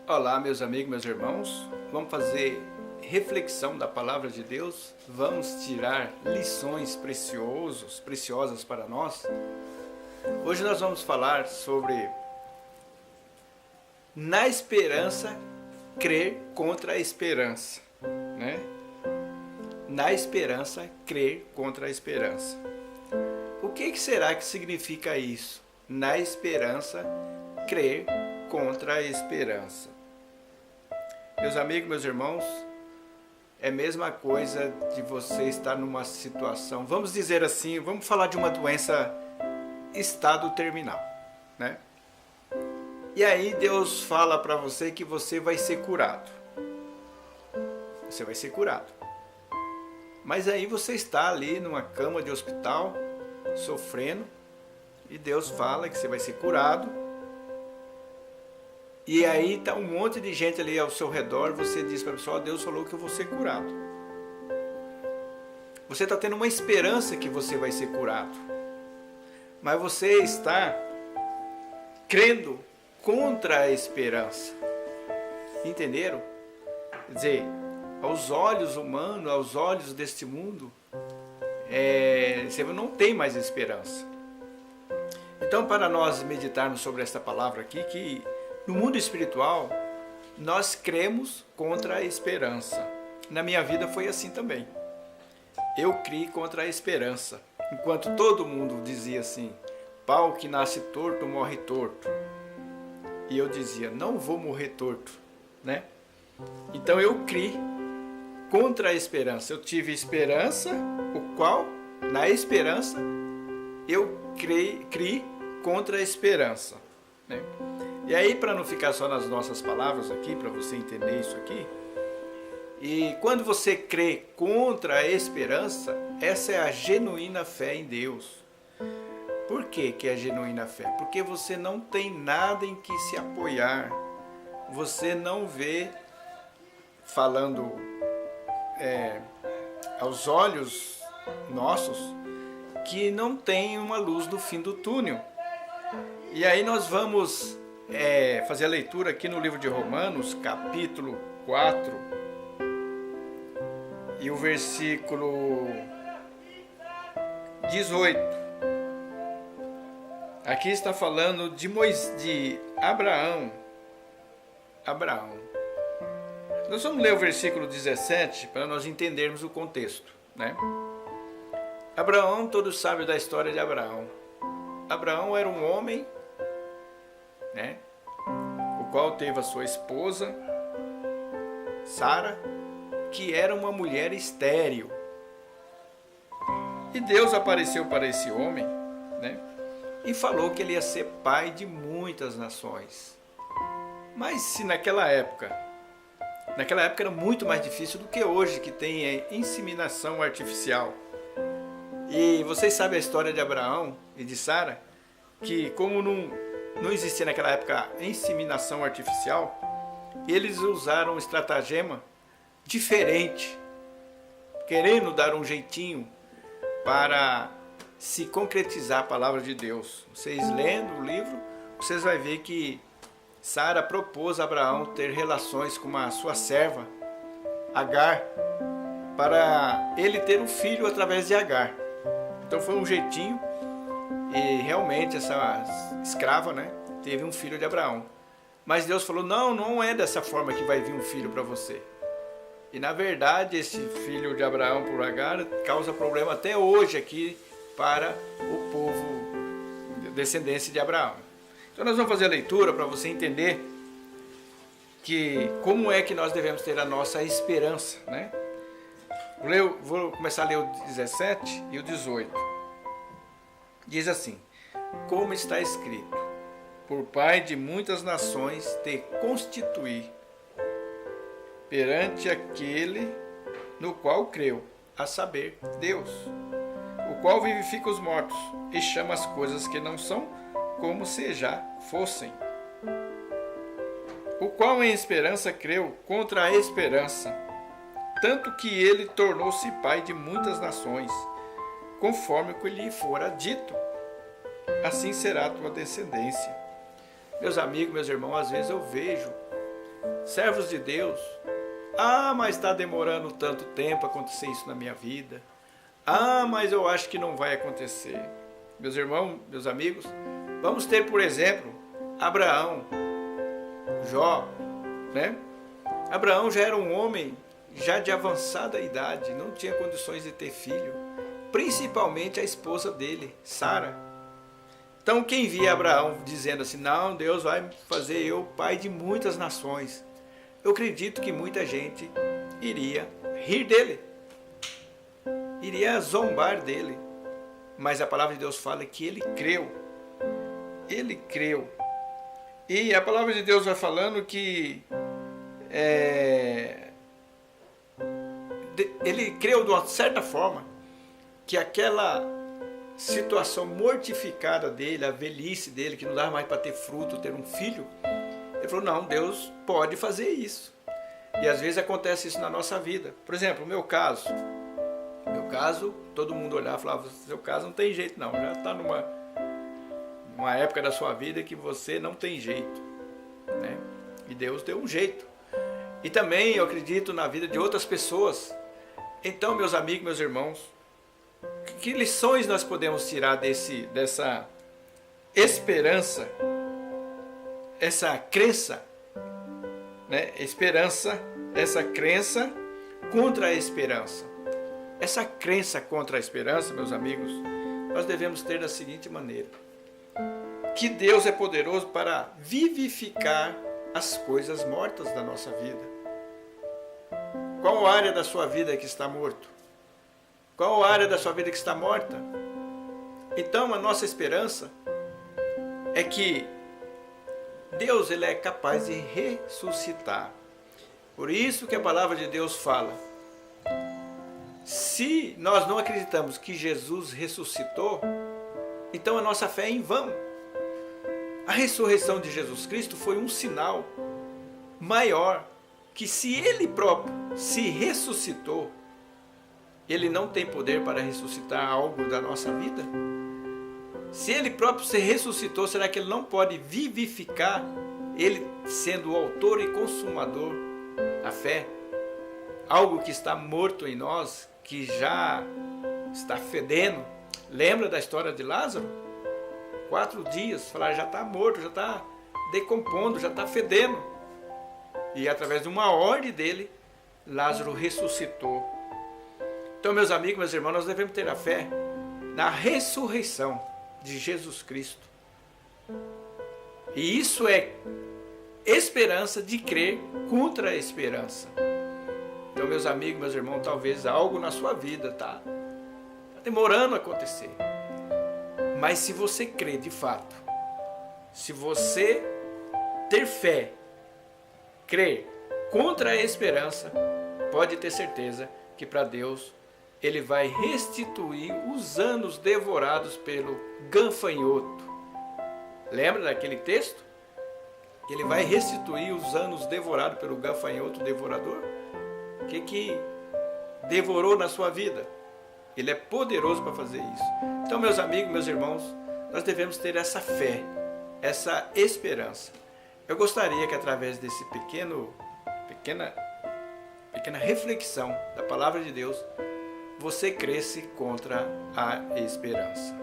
Olá, meus amigos, meus irmãos. Vamos fazer reflexão da palavra de Deus. Vamos tirar lições preciosas para nós. Hoje nós vamos falar sobre na esperança crer contra a esperança, né? Na esperança crer contra a esperança. O que será que significa isso? Na esperança crer contra a esperança. Meus amigos, meus irmãos, é a mesma coisa de você estar numa situação, vamos dizer assim, vamos falar de uma doença estado terminal, né? E aí Deus fala para você que você vai ser curado. Você vai ser curado. Mas aí você está ali numa cama de hospital, sofrendo, e Deus fala que você vai ser curado. E aí está um monte de gente ali ao seu redor, você diz para a pessoa, Deus falou que eu vou ser curado. Você está tendo uma esperança que você vai ser curado. Mas você está crendo contra a esperança. Entenderam? Quer dizer, aos olhos humanos, aos olhos deste mundo, você não tem mais esperança. Então, para nós meditarmos sobre esta palavra aqui, que no mundo espiritual, nós cremos contra a esperança. Na minha vida foi assim também. Eu criei contra a esperança. Enquanto todo mundo dizia assim, pau que nasce torto, morre torto. E eu dizia, não vou morrer torto, né? Então eu criei contra a esperança. Eu tive esperança, o qual, na esperança, eu criei contra a esperança, né? E aí, para não ficar só nas nossas palavras aqui, para você entender isso aqui, e quando você crê contra a esperança, essa é a genuína fé em Deus. Por que é genuína fé? Porque você não tem nada em que se apoiar. Você não vê, falando aos olhos nossos, que não tem uma luz no fim do túnel. E aí nós vamos fazer a leitura aqui no livro de Romanos, capítulo 4, e o versículo 18. Aqui está falando de Abraão. Nós vamos ler o versículo 17 para nós entendermos o contexto, né? Abraão, todos sabem da história de Abraão. Abraão era um homem, né, o qual teve a sua esposa, Sara, que era uma mulher estéril. E Deus apareceu para esse homem, né, e falou que ele ia ser pai de muitas nações. Mas se naquela época era muito mais difícil do que hoje, que tem inseminação artificial. E vocês sabem a história de Abraão e de Sara, que como não existia naquela época inseminação artificial, eles usaram um estratagema diferente, querendo dar um jeitinho para se concretizar a palavra de Deus. Vocês lendo o livro, vocês vão ver que Sara propôs a Abraão ter relações com a sua serva, Agar, para ele ter um filho através de Agar. Então foi um jeitinho, e realmente essa escrava, né, teve um filho de Abraão. Mas Deus falou, não é dessa forma que vai vir um filho para você. E na verdade esse filho de Abraão por Agar causa problema até hoje aqui para o povo descendente de Abraão. Então nós vamos fazer a leitura para você entender que como é que nós devemos ter a nossa esperança, né? Vou começar a ler o 17 e o 18. Diz assim, como está escrito, por pai de muitas nações te constituí, perante aquele no qual creu, a saber, Deus, o qual vivifica os mortos e chama as coisas que não são como se já fossem. O qual em esperança creu contra a esperança, tanto que ele tornou-se pai de muitas nações, conforme o que lhe fora dito. Assim será a tua descendência. Meus amigos, meus irmãos, às vezes eu vejo servos de Deus, ah, mas está demorando tanto tempo acontecer isso na minha vida. Ah, mas eu acho que não vai acontecer. Meus irmãos, meus amigos, vamos ter, por exemplo, Abraão, Jó, né? Abraão já era um homem já de avançada idade, não tinha condições de ter filho, principalmente a esposa dele, Sara. Então quem via Abraão dizendo assim, não, Deus vai fazer eu pai de muitas nações, eu acredito que muita gente iria rir dele, iria zombar dele, mas a palavra de Deus fala que ele creu, e a palavra de Deus vai falando que ele creu de uma certa forma que aquela situação mortificada dele, a velhice dele, que não dava mais para ter fruto, ter um filho, ele falou, não, Deus pode fazer isso. E às vezes acontece isso na nossa vida. Por exemplo, o meu caso, todo mundo olhava e falava, seu caso não tem jeito não, já está numa época da sua vida que você não tem jeito, né? E Deus deu um jeito. E também eu acredito na vida de outras pessoas. Então, meus amigos, meus irmãos, que lições nós podemos tirar dessa esperança, essa crença, né? Essa crença contra a esperança. Essa crença contra a esperança, meus amigos, nós devemos ter da seguinte maneira: que Deus é poderoso para vivificar as coisas mortas da nossa vida. Qual área da sua vida que está morto? Qual área da sua vida que está morta? Então a nossa esperança é que Deus ele é capaz de ressuscitar. Por isso que a palavra de Deus fala, se nós não acreditamos que Jesus ressuscitou, então a nossa fé é em vão. A ressurreição de Jesus Cristo foi um sinal maior que se Ele próprio se ressuscitou, Ele não tem poder para ressuscitar algo da nossa vida? Se Ele próprio se ressuscitou, será que Ele não pode vivificar, Ele sendo o autor e consumador da fé? Algo que está morto em nós, que já está fedendo. Lembra da história de Lázaro? 4 dias, falaram, já está morto, já está decompondo, já está fedendo. E através de uma ordem dele, Lázaro ressuscitou. Então, meus amigos, meus irmãos, nós devemos ter a fé na ressurreição de Jesus Cristo. E isso é esperança de crer contra a esperança. Então, meus amigos, meus irmãos, talvez algo na sua vida está demorando a acontecer. Mas se você crer de fato, se você ter fé, crer contra a esperança, pode ter certeza que para Deus Ele vai restituir os anos devorados pelo gafanhoto. Lembra daquele texto? Ele vai restituir os anos devorados pelo gafanhoto devorador. O que devorou na sua vida? Ele é poderoso para fazer isso. Então, meus amigos, meus irmãos, nós devemos ter essa fé, essa esperança. Eu gostaria que através desse pequena reflexão da palavra de Deus, você cresce contra a esperança.